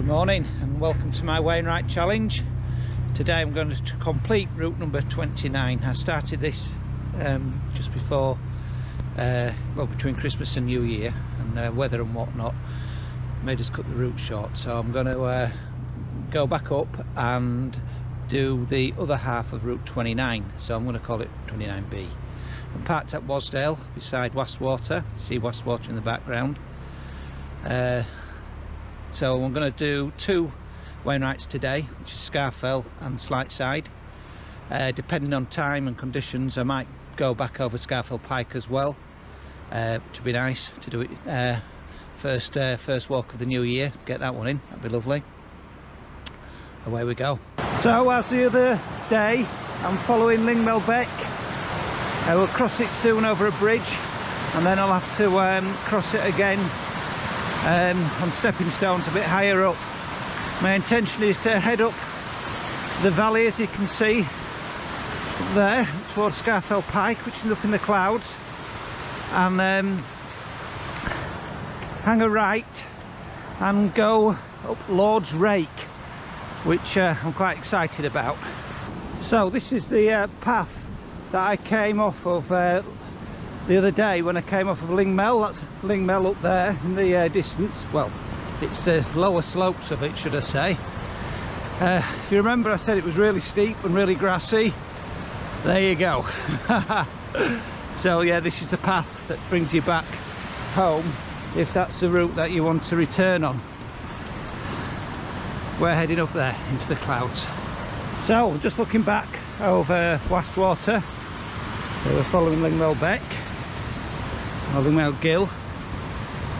Good morning and welcome to my Wainwright challenge. Today I'm going to complete route number 29. I started this just before, well, between Christmas and New Year, and weather and whatnot made us cut the route short. So I'm going to go back up and do the other half of route 29. So I'm going to call it 29B. I'm parked at Wasdale beside Wastwater. You see Wastwater in the background. So I'm going to do two Wainwrights today, which is Scafell and Side. Depending on time and conditions, I might go back over Scafell Pike as well, which would be nice to do it first walk of the new year. Get that one in, that'd be lovely. Away we go. So as the other day, I'm following Lingmel Beck. I will cross it soon over a bridge, and then I'll have to cross it again on stepping stones a bit higher up. My intention is to head up the valley, as you can see up there, towards Scafell Pike, which is up in the clouds, and hang a right and go up Lord's Rake, which I'm quite excited about. So this is the path that I came off of the other day when I came off of Lingmel. That's Lingmel up there in the distance. Well, it's the lower slopes of it, should I say. If you remember, I said it was really steep and really grassy. There you go. So yeah, this is the path that brings you back home, if that's the route that you want to return on. We're heading up there into the clouds. So just looking back over Wastwater, we're following Lingmel Beck, or Lingmel Gill.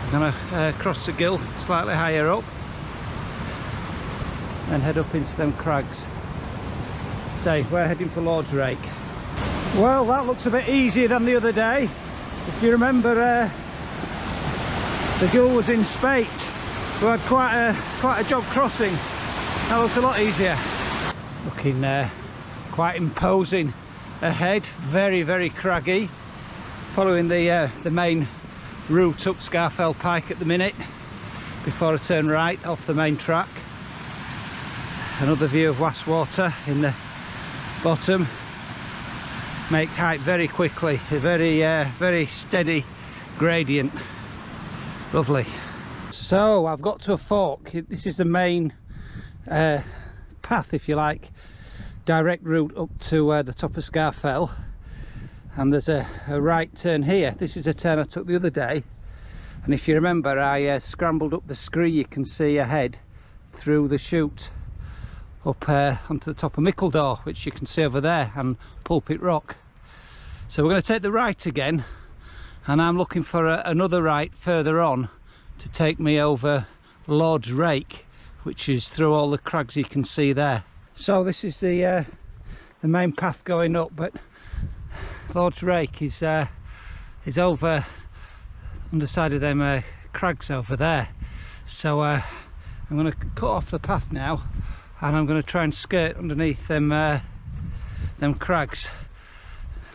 I'm going to cross the gill slightly higher up and head up into them crags. So we're heading for Lord's Rake. Well, that looks a bit easier than the other day. If you remember, the gill was in spate. We had quite a job crossing. That looks a lot easier. Looking quite imposing ahead, very craggy. Following the main route up Scafell Pike at the minute, before I turn right off the main track. Another view of Wastwater in the bottom. Make height very quickly, a very steady gradient. Lovely. So I've got to a fork. This is the main path, if you like, direct route up to the top of Scafell, and there's a right turn here. This is a turn I took the other day, and if you remember, I scrambled up the scree you can see ahead through the chute up onto the top of Mickledore, which you can see over there, and Pulpit Rock. So we're going to take the right again, and I'm looking for another right further on to take me over Lord's Rake, which is through all the crags you can see there. So this is the main path going up, but Lord's Rake is over on the side of them crags over there. So I'm going to cut off the path now, and I'm going to try and skirt underneath them crags.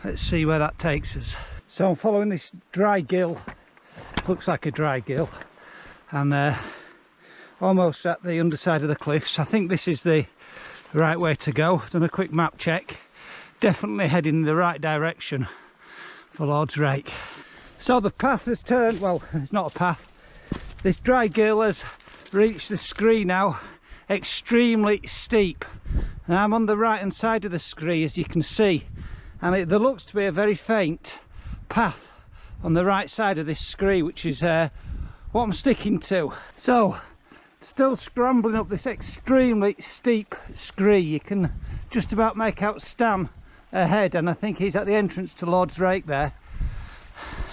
Let's see where that takes us. So I'm following this dry gill. Looks like a dry gill, and almost at the underside of the cliffs. I think this is the right way to go. Done a quick map check. Definitely heading in the right direction for Lord's Rake. So the path has turned, well, it's not a path. This dry gill has reached the scree now, extremely steep. And I'm on the right hand side of the scree, as you can see. And there looks to be a very faint path on the right side of this scree, which is what I'm sticking to. So, still scrambling up this extremely steep scree. You can just about make out Stan ahead, and I think he's at the entrance to Lord's Rake there.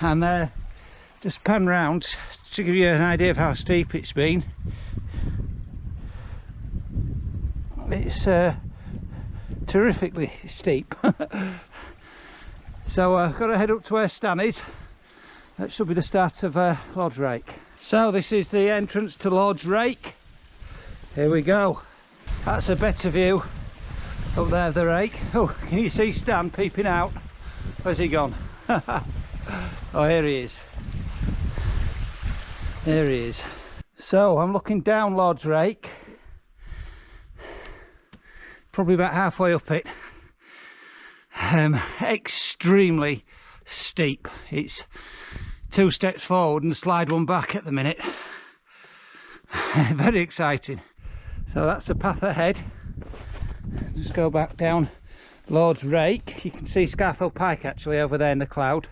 And just pan round to give you an idea of how steep it's been. It's terrifically steep. So I've got to head up to where Stan is. That should be the start of Lord's Rake. So this is the entrance to Lord's Rake. Here we go. That's a better view up there of the rake. Oh, can you see Stan peeping out? Where's he gone? Oh, here he is. There he is. So I'm looking down Lord's Rake, probably about halfway up it. Extremely steep. It's 2 steps forward and slide 1 back at the minute. Very exciting. So that's the path ahead. Just go back down Lord's Rake. You can see Scafell Pike actually over there in the cloud.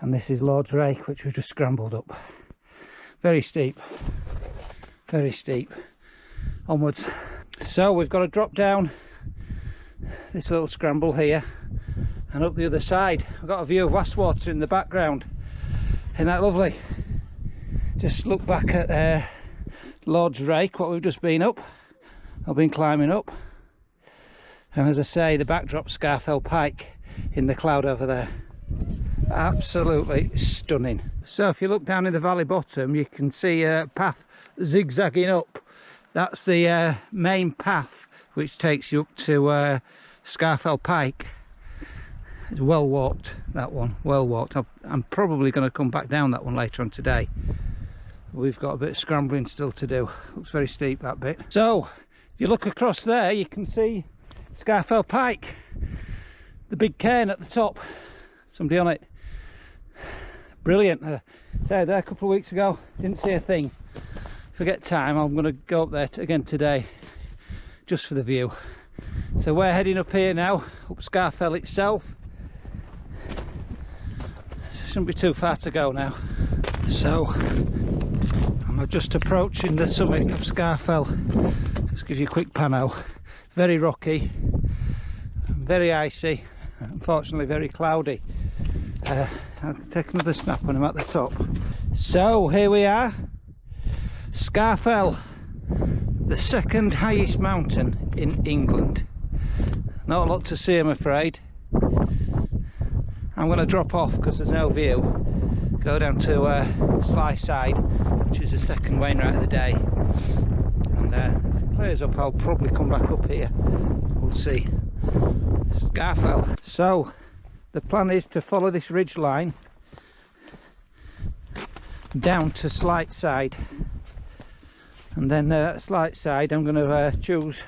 And this is Lord's Rake, which we've just scrambled up. Very steep. Very steep. Onwards. So we've got to drop down this little scramble here and up the other side. I've got a view of Wastwater in the background. Isn't that lovely? Just look back at Lord's Rake, what we've just been up. I've been climbing up. And as I say, the backdrop Scafell Pike in the cloud over there. Absolutely stunning. So if you look down in the valley bottom, you can see a path zigzagging up. That's the main path which takes you up to Scafell Pike. It's well walked, that one, well walked. I'm probably going to come back down that one later on today. We've got a bit of scrambling still to do. Looks very steep, that bit. So if you look across there, you can see Scafell Pike, the big cairn at the top, somebody on it. Brilliant. So there a couple of weeks ago, didn't see a thing. Forget time, I'm going to go up there again today just for the view. So we're heading up here now, up Scafell itself. Shouldn't be too far to go now. So I'm just approaching the summit of Scafell. Just give you a quick pano. Very rocky, very icy, unfortunately very cloudy. I'll take another snap when I'm at the top. So here we are, Scafell, the second highest mountain in England. Not a lot to see, I'm afraid. I'm going to drop off because there's no view. Go down to Sly Side, which is the second Wainwright of the day. And if it clears up, I'll probably come back up here. We'll see. Scafell. So the plan is to follow this ridge line down to Slight Side, and then at Slight Side I'm going to choose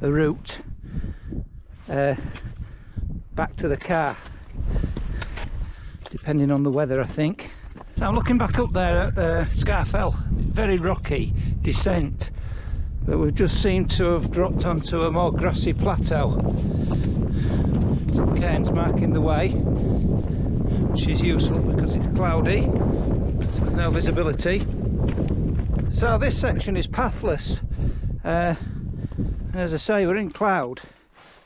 a route back to the car, depending on the weather, I think. So I'm looking back up there at Scafell. Very rocky descent, but we've just seemed to have dropped onto a more grassy plateau. Some cairns marking the way, which is useful because it's cloudy, so there's no visibility. So this section is pathless, and as I say, we're in cloud,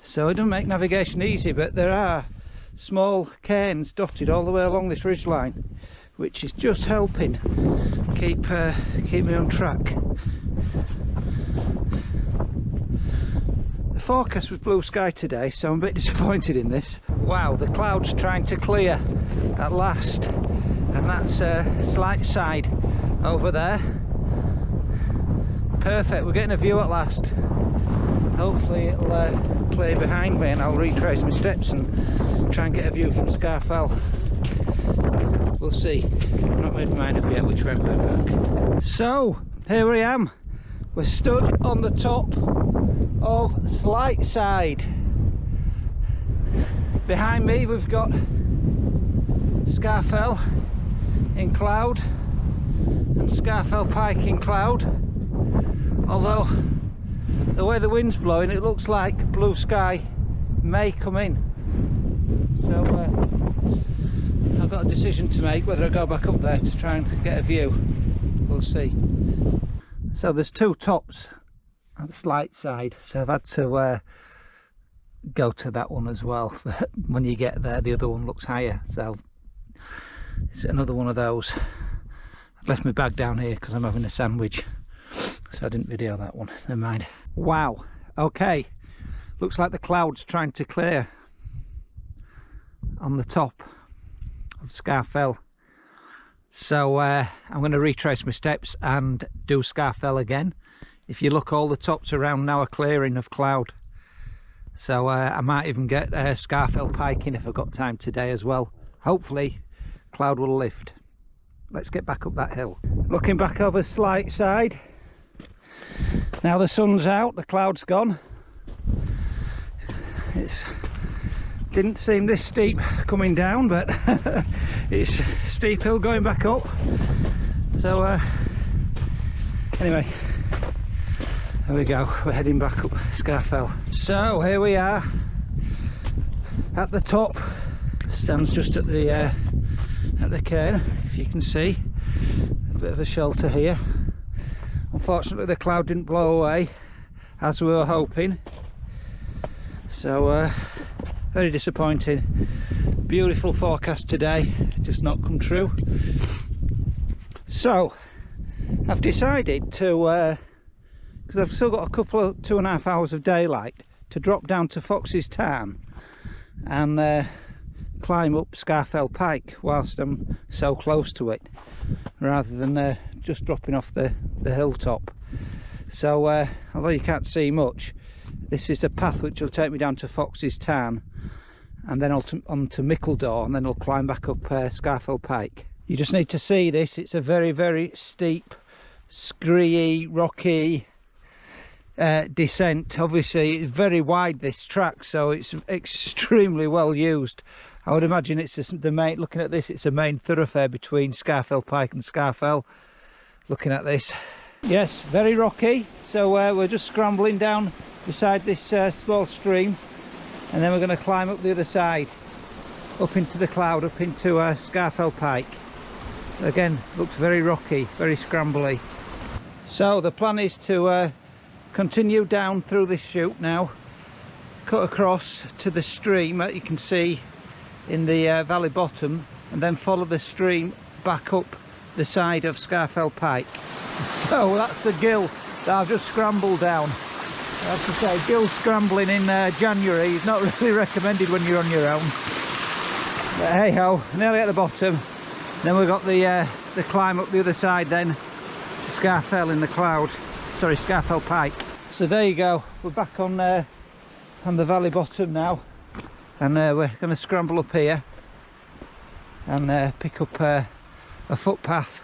so it doesn't make navigation easy, but there are small cairns dotted all the way along this ridge line, which is just helping keep me on track. The forecast was blue sky today, so I'm a bit disappointed in this. Wow, the clouds trying to clear at last, and that's Slight Side over there. Perfect, we're getting a view at last. Hopefully it'll clear behind me and I'll retrace my steps and try and get a view from Scafell. We'll see. I've not made my mind up yet which way I'm going back. So here I am. We're stood on the top of Slight Side. Behind me we've got Scafell in cloud and Scafell Pike in cloud, although the way the wind's blowing it looks like blue sky may come in. So I've got a decision to make whether I go back up there to try and get a view. We'll see. So there's 2 tops at the Slight Side, so I've had to go to that one as well. But when you get there, the other one looks higher, so it's another one of those. I've left my bag down here because I'm having a sandwich, so I didn't video that one. Never mind. Wow. Okay, looks like the clouds trying to clear on the top of Scafell. So I'm going to retrace my steps and do Scafell again. If you look, all the tops around now are clearing of cloud, so I might even get Scafell Pike in if I've got time today as well. Hopefully cloud will lift. let's get back up that hill. Looking back over Slight side, now the sun's out, the cloud's gone. It didn't seem this steep coming down, but it's steep hill going back up. So anyway, there we go, we're heading back up Scafell. So here we are at the top. Stands just at the cairn, if you can see. A bit of a shelter here. Unfortunately the cloud didn't blow away as we were hoping, so very disappointing. Beautiful forecast today, just not come true. So I've decided to, because I've still got a couple of 2.5 hours of daylight, to drop down to Fox's Tarn and climb up Scafell Pike whilst I'm so close to it, rather than just dropping off the hilltop. So although you can't see much, this is a path which will take me down to Fox's Tarn and then on to Mickledore, and then I'll climb back up Scafell Pike. You just need to see this. It's a very, very steep, screey, rocky descent. Obviously it's very wide, this track, so it's extremely well used. I would imagine it's the main, looking at this, it's a main thoroughfare between Scafell Pike and Scafell. Looking at this, yes, very rocky. So we're just scrambling down beside this small stream, and then we're going to climb up the other side, up into the cloud, up into Scafell Pike. Again, looks very rocky, very scrambly. So the plan is to continue down through this chute now, cut across to the stream that you can see in the valley bottom, and then follow the stream back up the side of Scafell Pike. So that's the gill that I've just scrambled down. I have to say, gill scrambling in January is not really recommended when you're on your own. But hey ho, nearly at the bottom. Then we've got the climb up the other side then to Scafell in the cloud. Sorry, Scafell Pike. So there you go, we're back on the valley bottom now, and we're going to scramble up here and pick up a footpath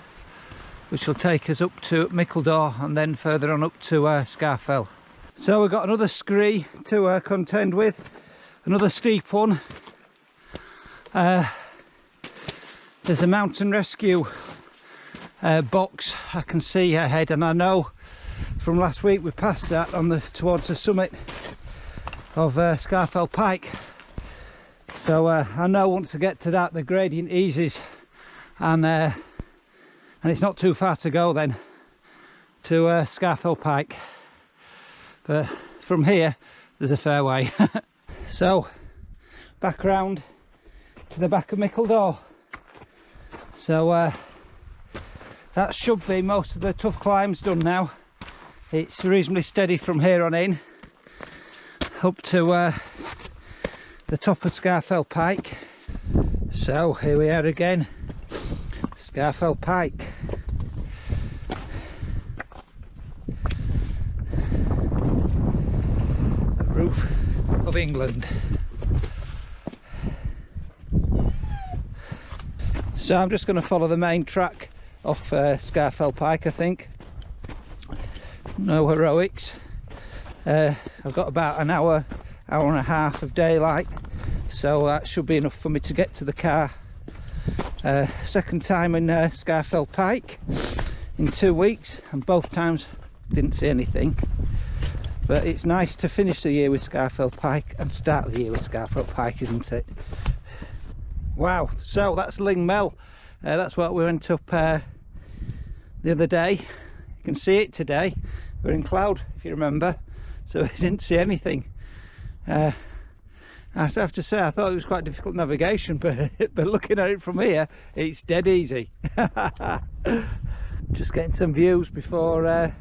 which will take us up to Mickledore and then further on up to Scafell. So we've got another scree to contend with, another steep one. There's a mountain rescue box I can see ahead, and I know from last week we passed that on towards the summit of Scafell Pike. So I know once I get to that the gradient eases, and it's not too far to go then to Scafell Pike, but from here there's a fair way. So back round to the back of Mickledore. So that should be most of the tough climbs done now. It's reasonably steady from here on in up to the top of Scafell Pike. So here we are again, Scafell Pike. The roof of England. So I'm just going to follow the main track off Scafell Pike, I think. No heroics. I've got about an hour and a half of daylight, so that should be enough for me to get to the car. Second time in Scafell Pike in 2 weeks, and both times didn't see anything. But it's nice to finish the year with Scafell Pike and start the year with Scafell Pike, isn't it? Wow, so that's Ling Mel. That's what we went up the other day. You can see it today. We're in cloud, if you remember, so we didn't see anything. I have to say, I thought it was quite difficult navigation, but looking at it from here, it's dead easy. Just getting some views before the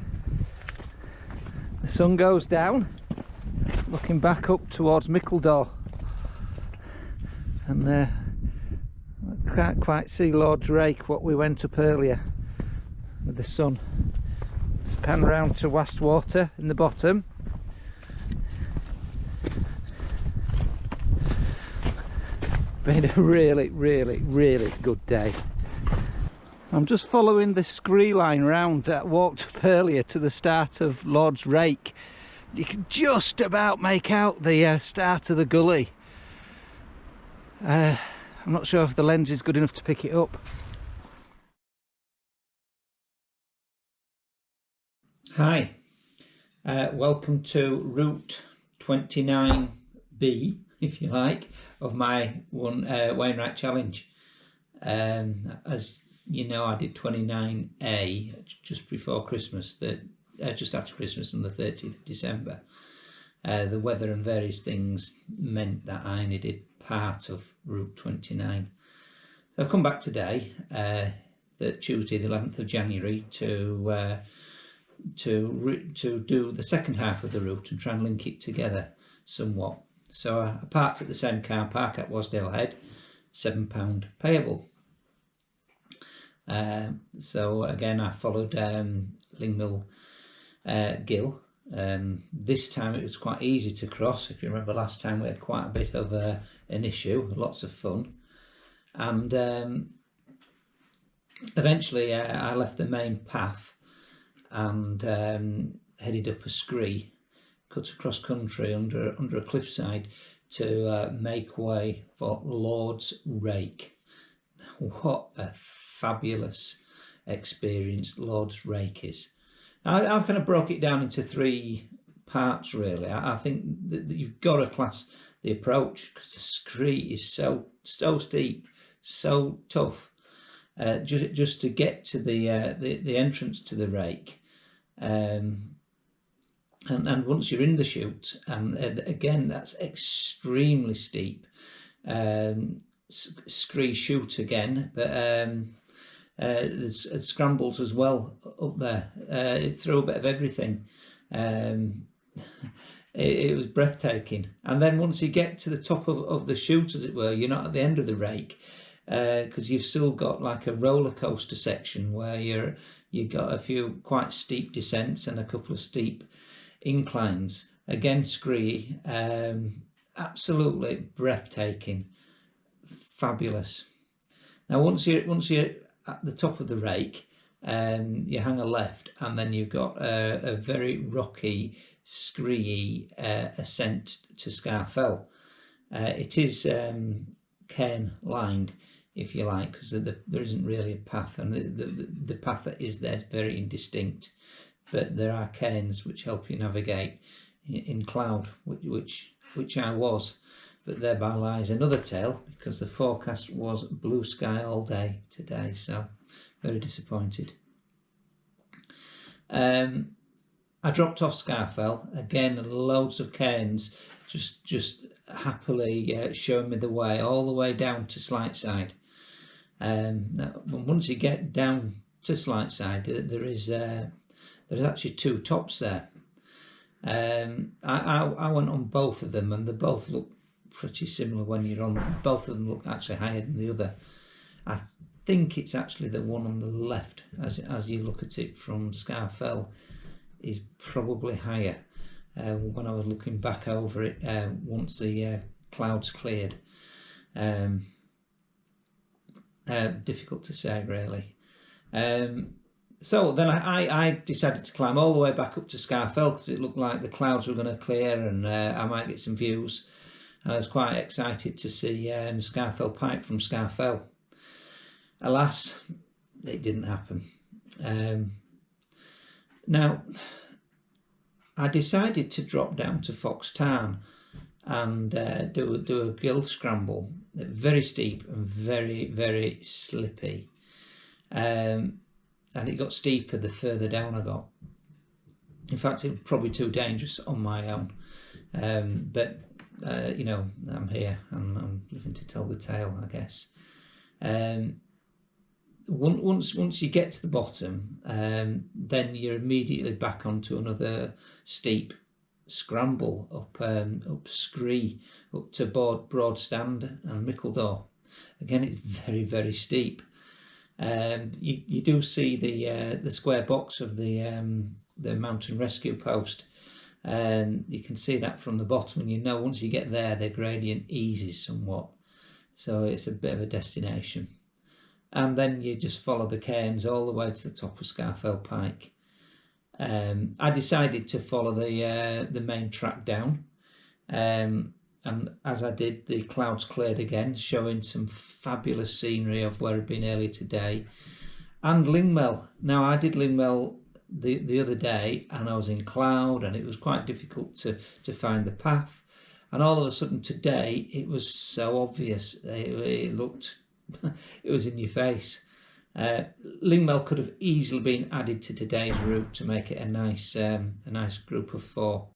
sun goes down. Looking back up towards Mickledore, and I can't quite see Lord's Rake, what we went up earlier with the sun. Let's pan round to Wastwater in the bottom. Been a really good day. I'm just following the scree line round that I walked up earlier to the start of Lord's Rake. You can just about make out the start of the gully. I'm not sure if the lens is good enough to pick it up. Hi, welcome to Route 29B, if you like, of my Wainwright challenge. As you know, I did 29A just before Christmas, just after Christmas on the 30th of December. The weather and various things meant that I only did part of Route 29. So I've come back today, the Tuesday the 11th of January, to do the second half of the route and try and link it together somewhat. So I parked at the same car park at Wasdale Head, £7 payable. So again, I followed Lingmill Gill. This time it was quite easy to cross. If you remember last time, we had quite a bit of an issue, lots of fun, and eventually I left the main path and headed up a scree, cut across country under a cliffside to make way for Lord's Rake. What a fabulous experience Lord's Rake is. Now, I've kind of broke it down into three parts really. I think that you've got to class the approach, because the scree is so steep, so tough. Just to get to the entrance to the Rake, and once you're in the chute, and again that's extremely steep. Scree chute again, but there's scrambles as well up there. It threw a bit of everything. It was breathtaking. And then once you get to the top of the chute, as it were, you're not at the end of the Rake, because you've still got like a roller coaster section where you've got a few quite steep descents and a couple of steep inclines. Again, scree, absolutely breathtaking, fabulous. Now once you're at the top of the Rake, you hang a left, and then you've got a very rocky, scree ascent to Scafell. It is cairn lined, if you like, because there isn't really a path, and the path that is there is very indistinct, but there are cairns which help you navigate in cloud, which I was. But thereby lies another tale, because the forecast was blue sky all day today, so very disappointed. I dropped off Scafell again, loads of cairns just happily showing me the way all the way down to Slightside. Now, once you get down to Slightside, there's actually two tops there. I went on both of them, and they both look pretty similar when you're on them. Both of them look actually higher than the other. I think it's actually the one on the left, as you look at it from Scafell, is probably higher. When I was looking back over it once the clouds cleared. Difficult to say really. So then I decided to climb all the way back up to Scafell, because it looked like the clouds were going to clear and I might get some views. And I was quite excited to see Scafell Pike from Scafell. Alas, it didn't happen. Now, I decided to drop down to Fox Tarn and do a gill scramble. Very steep and very, very slippy. And it got steeper the further down I got. In fact, it was probably too dangerous on my own. But you know, I'm here and I'm living to tell the tale, I guess. Once you get to the bottom, then you're immediately back onto another steep scramble up Scree, up to Broadstand and Mickledore. Again, it's very, very steep. You do see the square box of the mountain rescue post. You can see that from the bottom, and you know once you get there the gradient eases somewhat, so it's a bit of a destination. and then you just follow the cairns all the way to the top of Scafell Pike. I decided to follow the main track down, and as I did, the clouds cleared again, showing some fabulous scenery of where I'd been earlier today. And Lingmel. Now, I did Lingmel the other day, and I was in cloud, and it was quite difficult to find the path. And all of a sudden today, it was so obvious. It looked, it was in your face. Lingmel could have easily been added to today's route to make it a nice group of 4.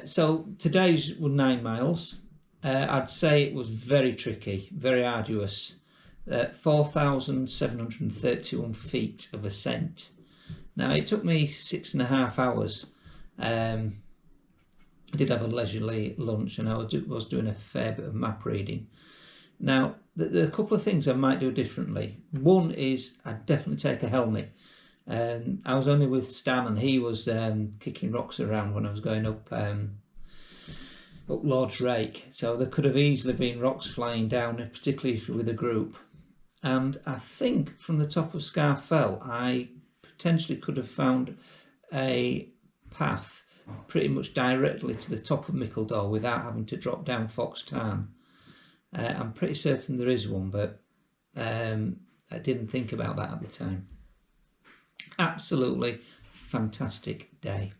So today's were 9 miles. I'd say it was very tricky, very arduous. 4,731 feet of ascent. Now, it took me 6.5 hours. I did have a leisurely lunch, and I was doing a fair bit of map reading. Now, there are a couple of things I might do differently. One is I'd definitely take a helmet. I was only with Stan, and he was kicking rocks around when I was going up Lord's Rake. So there could have easily been rocks flying down, particularly with a group. And I think from the top of Scafell, I potentially could have found a path pretty much directly to the top of Mickledore without having to drop down Fox Tarn. I'm pretty certain there is one, but I didn't think about that at the time. Absolutely fantastic day.